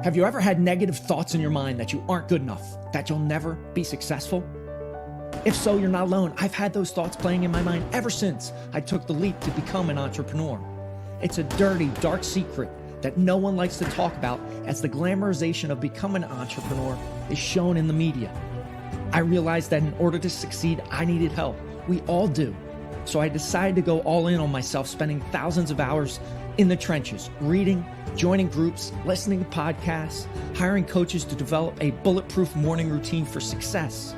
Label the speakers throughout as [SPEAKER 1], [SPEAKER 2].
[SPEAKER 1] Have you ever had negative thoughts in your mind that you aren't good enough, that you'll never be successful? If so, you're not alone. I've had those thoughts playing in my mind ever since I took the leap to become an entrepreneur. It's a dirty, dark secret that no one likes to talk about, as the glamorization of becoming an entrepreneur is shown in the media. I realized that in order to succeed, I needed help. We all do. So I decided to go all in on myself, spending thousands of hours in the trenches, reading, joining groups, listening to podcasts, hiring coaches to develop a bulletproof morning routine for success.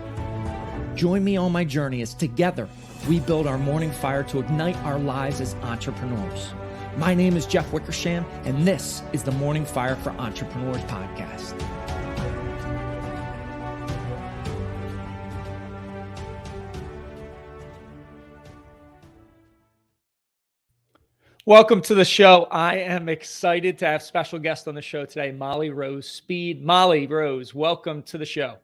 [SPEAKER 1] Join me on my journey as together we build our morning fire to ignite our lives as entrepreneurs. My name is Jeff Wickersham, and this is the Morning Fire for Entrepreneurs podcast. Welcome to the show. I am excited to have special guest on the show today, Molly Rose Speed. Molly Rose, welcome to the show.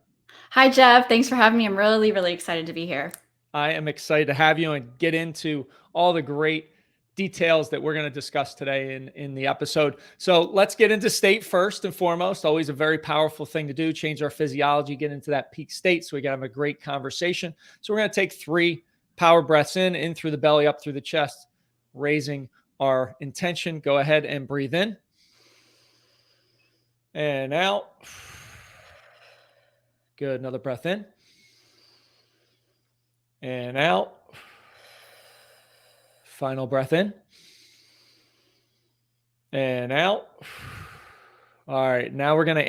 [SPEAKER 2] Hi, Jeff. Thanks for having me. I'm really excited to be here.
[SPEAKER 1] I am excited to have you and get into all the great details that we're going to discuss today in the episode. So let's get into state first and foremost. Always a very powerful thing to do, change our physiology, get into that peak state so we can have a great conversation. So we're going to take 3 power breaths in through the belly, up through the chest, raising our intention. Go ahead and breathe in and out. Good. Another breath in and out. Final breath in and out. All right. Now we're going to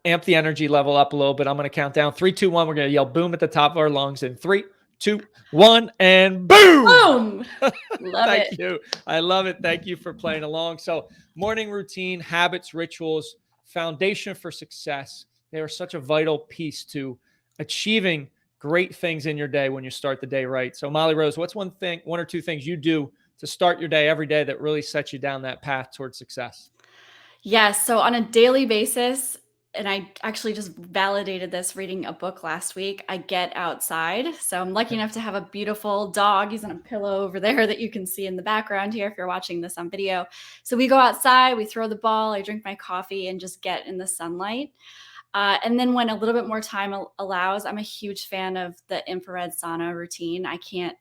[SPEAKER 1] amp the energy level up a little bit. I'm going to count down 3, 2, 1. We're going to yell boom at the top of our lungs in 3, 2, 1, and boom.
[SPEAKER 2] Boom. Love
[SPEAKER 1] Thank you. I love it. Thank you for playing along. So morning routine, habits, rituals, foundation for success. They are such a vital piece to achieving great things in your day when you start the day right. So Molly Rose, what's one or two things you do to start your day every day that really sets you down that path towards success?
[SPEAKER 2] Yes. So on a daily basis, and I actually just validated this reading a book last week, I get outside. So I'm lucky enough to have a beautiful dog. He's on a pillow over there that you can see in the background here if you're watching this on video. So we go outside, we throw the ball, I drink my coffee and just get in the sunlight. And then when a little bit more time allows, I'm a huge fan of the infrared sauna routine. I can't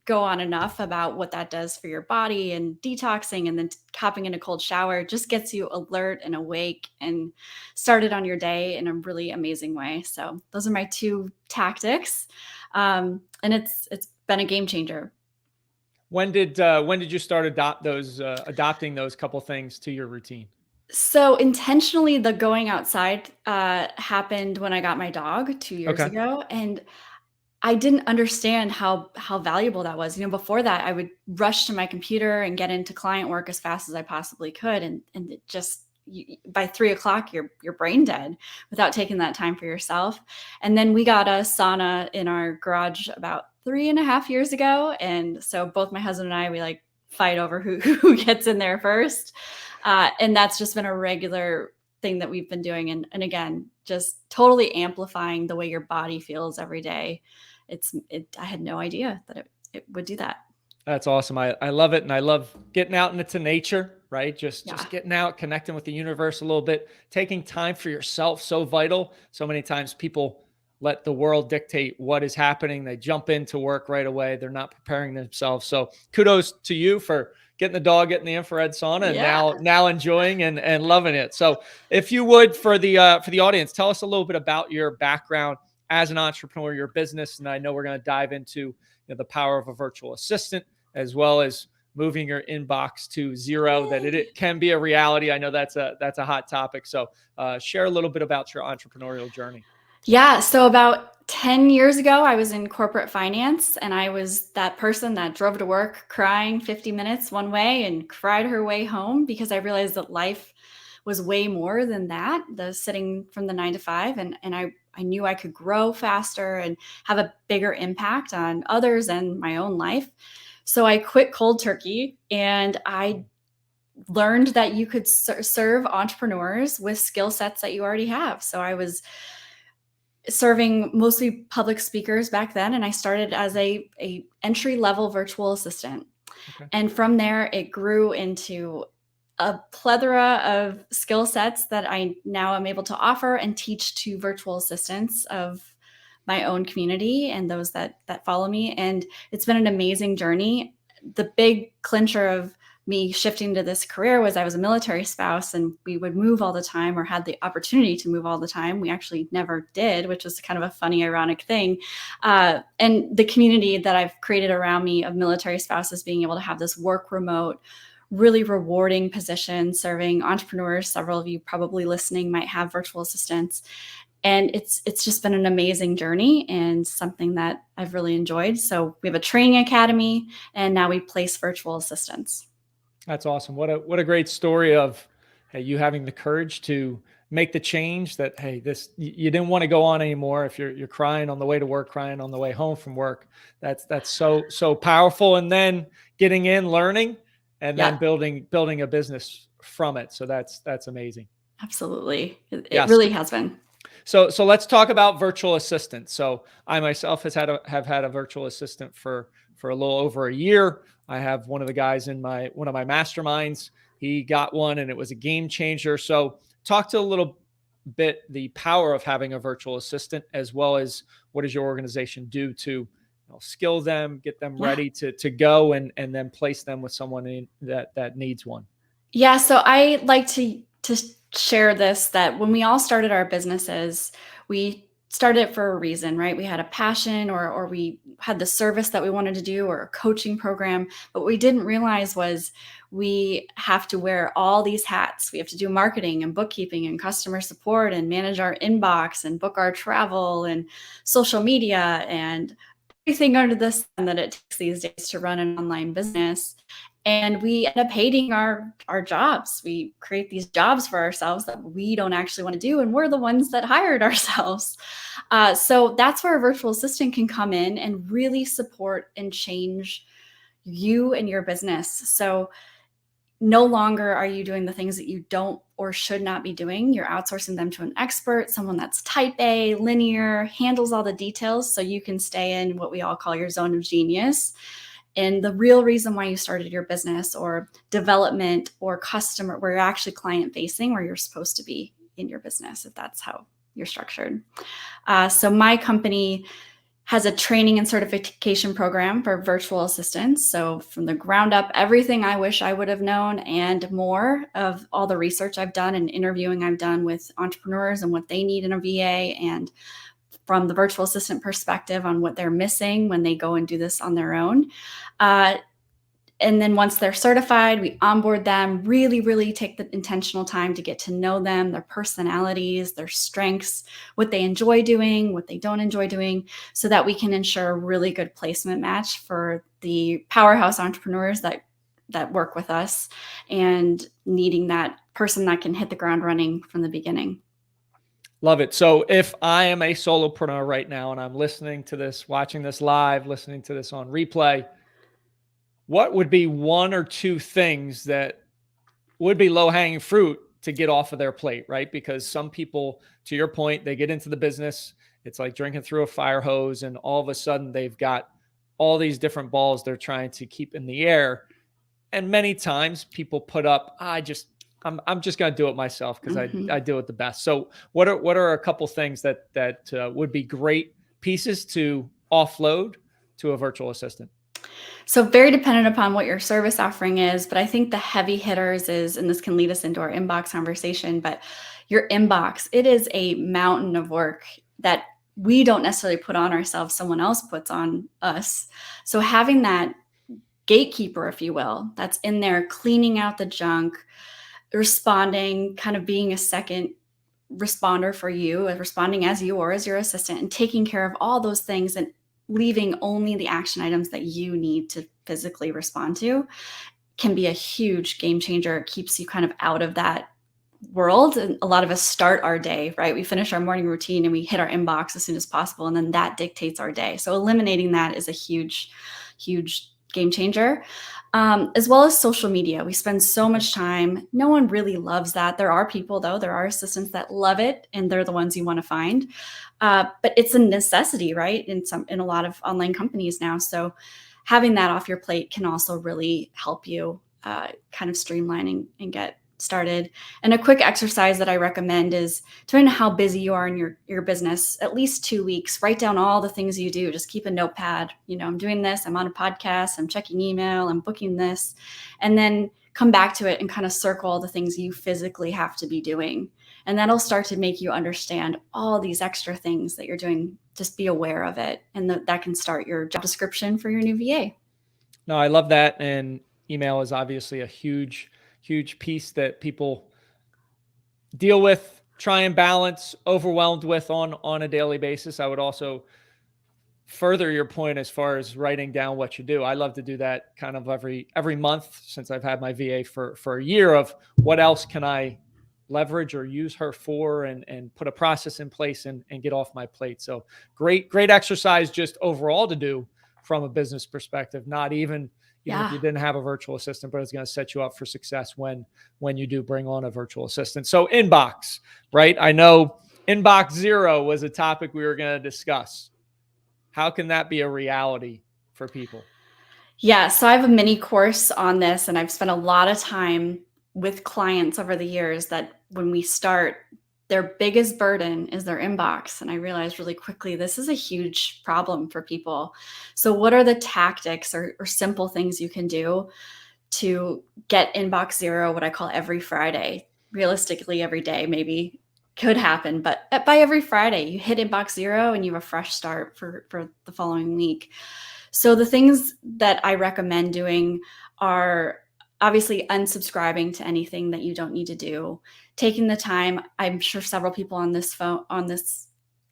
[SPEAKER 2] go on enough about what that does for your body and detoxing, and then hopping in a cold shower just gets you alert and awake and started on your day in a really amazing way. So those are my 2 tactics. And it's been a game changer.
[SPEAKER 1] When did you start adopting those couple things to your routine?
[SPEAKER 2] So intentionally, the going outside happened when I got my dog 2 years ago, and I didn't understand how valuable that was. Before that, I would rush to my computer and get into client work as fast as I possibly could, and it just by 3:00, you're brain dead without taking that time for yourself. And then we got a sauna in our garage about 3.5 years ago, and so both my husband and I, we fight over who gets in there first. And that's just been a regular thing that we've been doing. And again, just totally amplifying the way your body feels every day. I had no idea that it would do that.
[SPEAKER 1] That's awesome. I love it. And I love getting out into nature, right? Just getting out, connecting with the universe a little bit, taking time for yourself. So vital. So many times people let the world dictate what is happening. They jump into work right away. They're not preparing themselves. So kudos to you for getting the dog, getting the infrared sauna, and now enjoying and loving it. So if you would, for the audience, tell us a little bit about your background as an entrepreneur, your business. And I know we're going to dive into the power of a virtual assistant, as well as moving your inbox to zero, that it can be a reality. I know that's a hot topic. So share a little bit about your entrepreneurial journey.
[SPEAKER 2] Yeah. So about 10 years ago, I was in corporate finance, and I was that person that drove to work crying 50 minutes one way and cried her way home, because I realized that life was way more than that, the sitting from the 9 to 5. And I knew I could grow faster and have a bigger impact on others and my own life. So I quit cold turkey, and I learned that you could serve entrepreneurs with skill sets that you already have. So I was serving mostly public speakers back then, and I started as a entry-level virtual assistant. And from there, it grew into a plethora of skill sets that I now am able to offer and teach to virtual assistants of my own community and those that follow me. And it's been an amazing journey. The big clincher of me shifting to this career was I was a military spouse and we would move all the time, or had the opportunity to move all the time. We actually never did, which was kind of a funny, ironic thing. And the community that I've created around me of military spouses being able to have this work remote, really rewarding position serving entrepreneurs. Several of you probably listening might have virtual assistants. And it's just been an amazing journey and something that I've really enjoyed. So we have a training academy, and now we place virtual assistants.
[SPEAKER 1] That's awesome. What a great story of, hey, you having the courage to make the change that, hey, this, you didn't want to go on anymore. If you're crying on the way to work, crying on the way home from work, that's so powerful. And then getting in, learning, and then building a business from it. So that's amazing.
[SPEAKER 2] Absolutely. It
[SPEAKER 1] Yes.
[SPEAKER 2] really has been.
[SPEAKER 1] So let's talk about virtual assistants. So I myself have had a virtual assistant for a little over a year. I have one of the guys in one of my masterminds. He got one and it was a game changer. So talk to a little bit the power of having a virtual assistant, as well as what does your organization do to skill them, get them ready to go, and then place them with someone that needs one.
[SPEAKER 2] Yeah. So I like to share this, that when we all started our businesses, we started it for a reason, right? We had a passion, or we had the service that we wanted to do, or a coaching program. But what we didn't realize was we have to wear all these hats. We have to do marketing and bookkeeping and customer support and manage our inbox and book our travel and social media and everything under the sun that it takes these days to run an online business. And we end up hating our jobs. We create these jobs for ourselves that we don't actually want to do, and we're the ones that hired ourselves. So that's where a virtual assistant can come in and really support and change you and your business. So no longer are you doing the things that you don't or should not be doing. You're outsourcing them to an expert, someone that's type A, linear, handles all the details, so you can stay in what we all call your zone of genius. And the real reason why you started your business, or development, or customer, where you're actually client facing, where you're supposed to be in your business, if that's how you're structured. So my company has a training and certification program for virtual assistants. So from the ground up, everything I wish I would have known and more, of all the research I've done and interviewing I've done with entrepreneurs and what they need in a VA, and from the virtual assistant perspective on what they're missing when they go and do this on their own. And then once they're certified, we onboard them, really, really take the intentional time to get to know them, their personalities, their strengths, what they enjoy doing, what they don't enjoy doing, so that we can ensure a really good placement match for the powerhouse entrepreneurs that work with us, and needing that person that can hit the ground running from the beginning.
[SPEAKER 1] Love it. So if I am a solopreneur right now and I'm listening to this, watching this live, listening to this on replay, what would be one or two things that would be low-hanging fruit to get off of their plate, right? Because some people, to your point, they get into the business, it's like drinking through a fire hose, and all of a sudden they've got all these different balls they're trying to keep in the air. And many times people put up, I'm just going to do it myself because I do it the best. So what are a couple things that would be great pieces to offload to a virtual assistant?
[SPEAKER 2] So very dependent upon what your service offering is, but I think the heavy hitters is, and this can lead us into our inbox conversation, but your inbox, it is a mountain of work that we don't necessarily put on ourselves, someone else puts on us. So having that gatekeeper, if you will, that's in there cleaning out the junk, responding, kind of being a second responder for you, responding as you or as your assistant, and taking care of all those things, and leaving only the action items that you need to physically respond to, can be a huge game changer. It keeps you kind of out of that world. And a lot of us start our day, right? We finish our morning routine and we hit our inbox as soon as possible, and then that dictates our day. So eliminating that is a huge, huge game changer. As well as social media. We spend so much time. No one really loves that. There are people, though, there are assistants that love it, and they're the ones you want to find. But it's a necessity, right? In a lot of online companies now. So having that off your plate can also really help you kind of streamline and get started. And a quick exercise that I recommend is, depending on how busy you are in your business, at least 2 weeks, write down all the things you do. Just keep a notepad. I'm doing this, I'm on a podcast, I'm checking email, I'm booking this, and then come back to it and kind of circle all the things you physically have to be doing. And that'll start to make you understand all these extra things that you're doing. Just be aware of it. And that can start your job description for your new VA.
[SPEAKER 1] No, I love that. And email is obviously a huge piece that people deal with, try and balance, overwhelmed with on a daily basis. I would also further your point as far as writing down what you do. I love to do that kind of every month since I've had my VA for a year, of what else can I leverage or use her for, and put a process in place and get off my plate. So great exercise just overall to do from a business perspective, not even if you didn't have a virtual assistant, but it's going to set you up for success when you do bring on a virtual assistant. So inbox, right? I know inbox zero was a topic we were going to discuss. How can that be a reality for people?
[SPEAKER 2] Yeah, so I have a mini course on this, and I've spent a lot of time with clients over the years that when we start, their biggest burden is their inbox. And I realized really quickly, this is a huge problem for people. So what are the tactics or simple things you can do to get inbox zero, what I call every Friday? Realistically, every day maybe could happen, but by every Friday, you hit inbox zero and you have a fresh start for the following week. So the things that I recommend doing are obviously unsubscribing to anything that you don't need to do, taking the time. I'm sure several people on this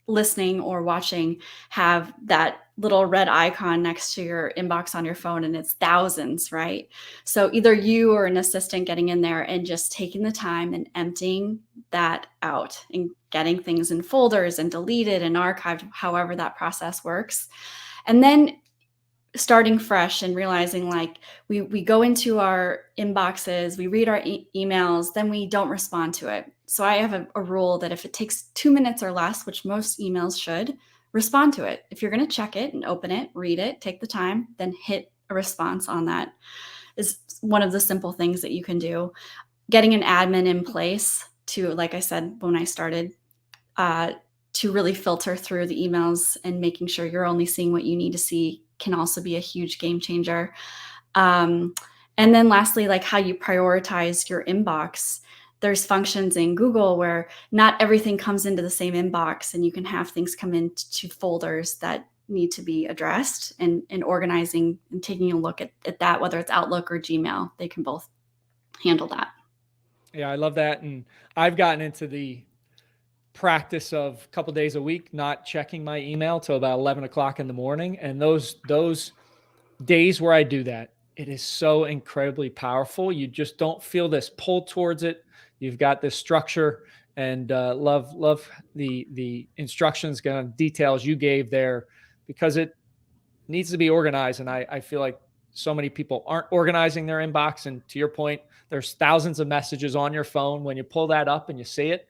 [SPEAKER 2] listening or watching have that little red icon next to your inbox on your phone, and it's thousands, right? So either you or an assistant getting in there and just taking the time and emptying that out and getting things in folders and deleted and archived, however that process works. And then starting fresh and realizing, like, we go into our inboxes, we read our emails, then we don't respond to it. So I have a rule that if it takes 2 minutes or less, which most emails should, respond to it. If you're going to check it and open it, read it, take the time, then hit a response on that is one of the simple things that you can do. Getting an admin in place to, like I said, when I started, to really filter through the emails and making sure you're only seeing what you need to see can also be a huge game changer. And then lastly, like how you prioritize your inbox. There's functions in Google where not everything comes into the same inbox, and you can have things come into folders that need to be addressed, and organizing and taking a look at that, whether it's Outlook or Gmail, they can both handle that.
[SPEAKER 1] Yeah, I love that. And I've gotten into the practice of a couple days a week not checking my email till about 11 o'clock in the morning. And those days where I do that, it is so incredibly powerful. You just don't feel this pull towards it. You've got this structure, and love the instructions, kind of details you gave there, because it needs to be organized. And I feel like so many people aren't organizing their inbox. And to your point, there's thousands of messages on your phone. When you pull that up and you see it,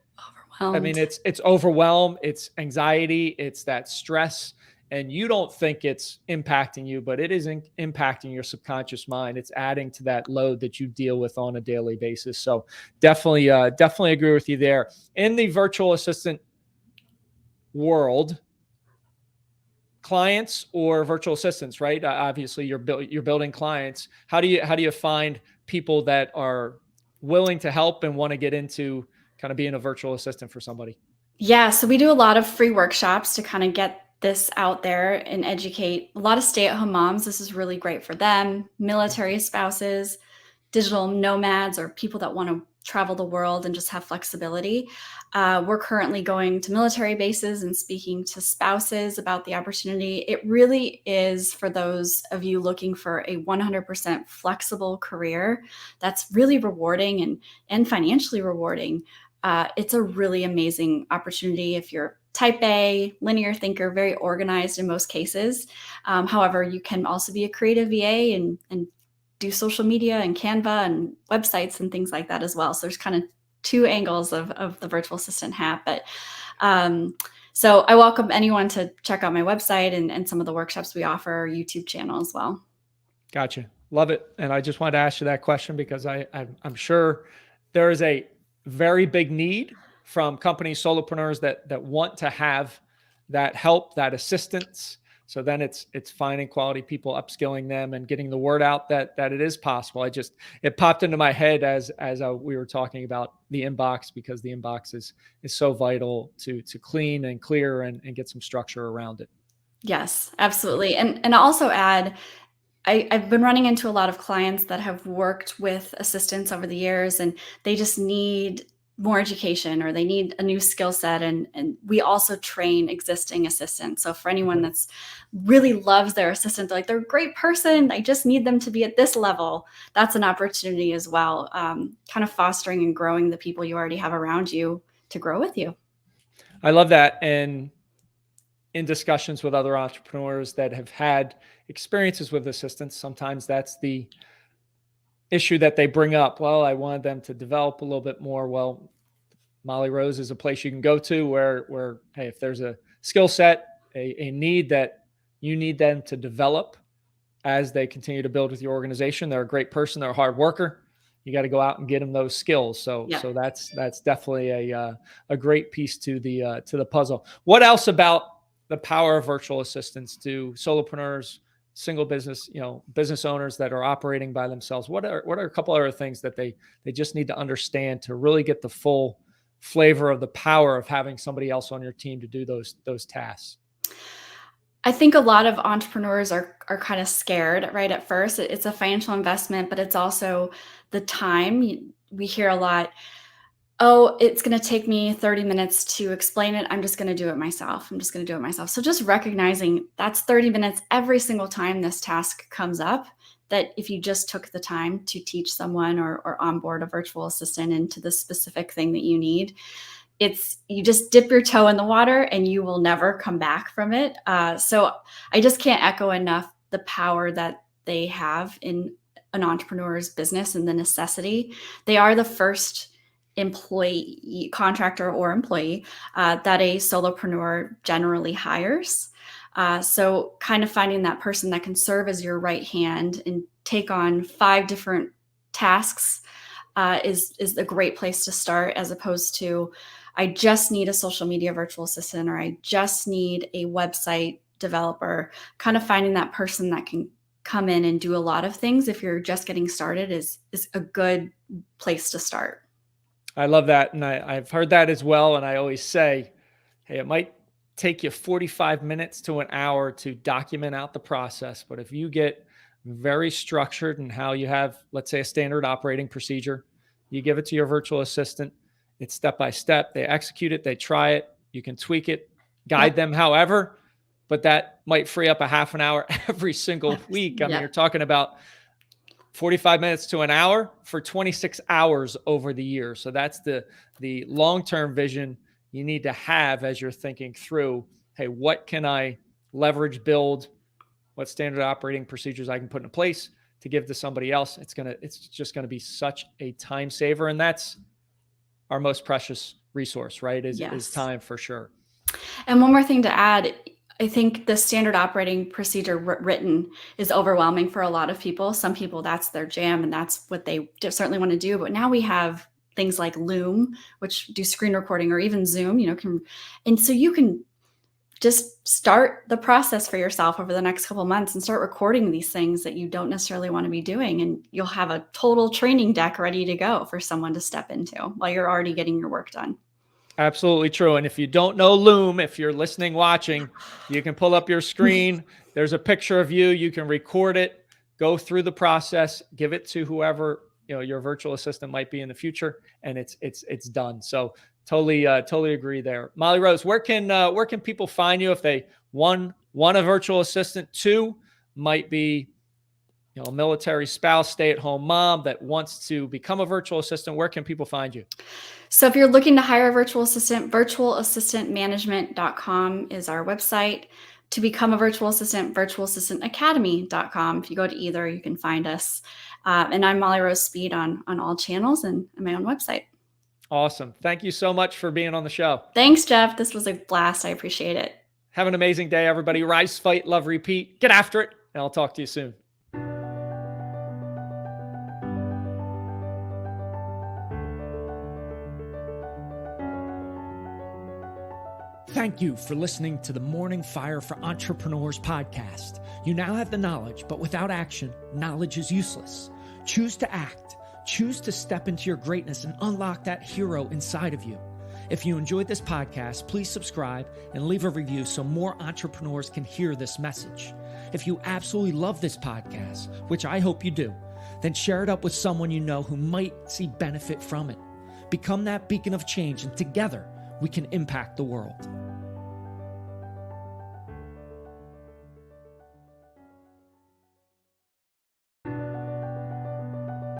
[SPEAKER 1] I mean, it's overwhelm, it's anxiety, it's that stress, and you don't think it's impacting you, but it is impacting your subconscious mind. It's adding to that load that you deal with on a daily basis. So definitely agree with you there. In the virtual assistant world, clients or virtual assistants, right? Obviously, you're building clients. How do you find people that are willing to help and want to get into kind of being a virtual assistant for somebody?
[SPEAKER 2] Yeah, so we do a lot of free workshops to kind of get this out there and educate a lot of stay-at-home moms. This is really great for them, military spouses, digital nomads, or people that want to travel the world and just have flexibility. We're currently going to military bases and speaking to spouses about the opportunity. It really is for those of you looking for a 100% flexible career that's really rewarding and financially rewarding. It's a really amazing opportunity if you're type A, linear thinker, very organized in most cases. However, you can also be a creative VA and do social media and Canva and websites and things like that as well. So there's kind of two angles of the virtual assistant hat. But so I welcome anyone to check out my website and some of the workshops we offer, our YouTube channel as well.
[SPEAKER 1] Gotcha. Love it. And I just wanted to ask you that question because I'm sure there is a very big need from companies, solopreneurs that want to have that help, that assistance. So then it's finding quality people, upskilling them, and getting the word out that it is possible. It popped into my head as we were talking about the inbox, because the inbox is so vital to clean and clear and get some structure around it.
[SPEAKER 2] Yes, absolutely. And I'll also add, I've been running into a lot of clients that have worked with assistants over the years, and they just need more education, or they need a new skill set. And we also train existing assistants. So for anyone that's really loves their assistant, they're a great person, I just need them to be at this level, that's an opportunity as well. Kind of fostering and growing the people you already have around you to grow with you.
[SPEAKER 1] I love that. And in discussions with other entrepreneurs that have had experiences with assistants, sometimes that's the issue that they bring up. Well, I wanted them to develop a little bit more. Well, Molly Rose is a place you can go to where hey, if there's a skill set, a need that you need them to develop as they continue to build with your organization, they're a great person, they're a hard worker. You got to go out and get them those skills. So
[SPEAKER 2] Yeah.
[SPEAKER 1] that's definitely a great piece to the puzzle. What else about the power of virtual assistants to solopreneurs, single business, business owners that are operating by themselves? What are a couple other things that they just need to understand to really get the full flavor of the power of having somebody else on your team to do those tasks?
[SPEAKER 2] I think a lot of entrepreneurs are kind of scared right at first. It's a financial investment, but it's also the time. We hear a lot, oh, it's going to take me 30 minutes to explain it. I'm just going to do it myself. I'm just going to do it myself. So just recognizing that's 30 minutes every single time this task comes up, that if you just took the time to teach someone or onboard a virtual assistant into the specific thing that you need, you just dip your toe in the water and you will never come back from it. So I just can't echo enough the power that they have in an entrepreneur's business and the necessity. They are the first employee, contractor or employee that a solopreneur generally hires. So kind of finding that person that can serve as your right hand and take on 5 different tasks is a great place to start, as opposed to, I just need a social media virtual assistant, or I just need a website developer. Kind of finding that person that can come in and do a lot of things if you're just getting started is a good place to start.
[SPEAKER 1] I love that. And I've heard that as well. And I always say, hey, it might take you 45 minutes to an hour to document out the process. But if you get very structured in how you have, let's say, a standard operating procedure, you give it to your virtual assistant, it's step by step. They execute it, they try it, you can tweak it, guide
[SPEAKER 2] Yep.
[SPEAKER 1] them however, but that might free up a half an hour every single week. I mean,
[SPEAKER 2] Yep.
[SPEAKER 1] you're talking about 45 minutes to an hour for 26 hours over the year. So that's the long-term vision you need to have as you're thinking through, hey, what can I leverage, build, what standard operating procedures I can put in place to give to somebody else. It's just going to be such a time saver. And that's our most precious resource, right? Is
[SPEAKER 2] Yes.
[SPEAKER 1] time, for sure.
[SPEAKER 2] And one more thing to add, I think the standard operating procedure written is overwhelming for a lot of people. Some people, that's their jam and that's what they certainly want to do. But now we have things like Loom, which do screen recording, or even Zoom, and so you can just start the process for yourself over the next couple of months and start recording these things that you don't necessarily want to be doing. And you'll have a total training deck ready to go for someone to step into while you're already getting your work done.
[SPEAKER 1] Absolutely true. And if you don't know Loom, if you're listening, watching, you can pull up your screen. There's a picture of you. You can record it, go through the process, give it to whoever your virtual assistant might be in the future, and it's done. So totally agree there. Molly Rose, where can people find you if they want a virtual assistant, 2 might be a military spouse, stay-at-home mom that wants to become a virtual assistant? Where can people find you?
[SPEAKER 2] So if you're looking to hire a virtual assistant, virtualassistantmanagement.com is our website. To become a virtual assistant, virtualassistantacademy.com. If you go to either, you can find us. And I'm Molly Rose Speed on all channels and my own website.
[SPEAKER 1] Awesome. Thank you so much for being on the show.
[SPEAKER 2] Thanks, Jeff. This was a blast. I appreciate it.
[SPEAKER 1] Have an amazing day, everybody. Rise, fight, love, repeat. Get after it. And I'll talk to you soon. Thank you for listening to the Morning Fire for Entrepreneurs podcast. You now have the knowledge, but without action, knowledge is useless. Choose to act. Choose to step into your greatness and unlock that hero inside of you. If you enjoyed this podcast, please subscribe and leave a review so more entrepreneurs can hear this message. If you absolutely love this podcast, which I hope you do, then share it up with someone you know who might see benefit from it. Become that beacon of change, and together we can impact the world.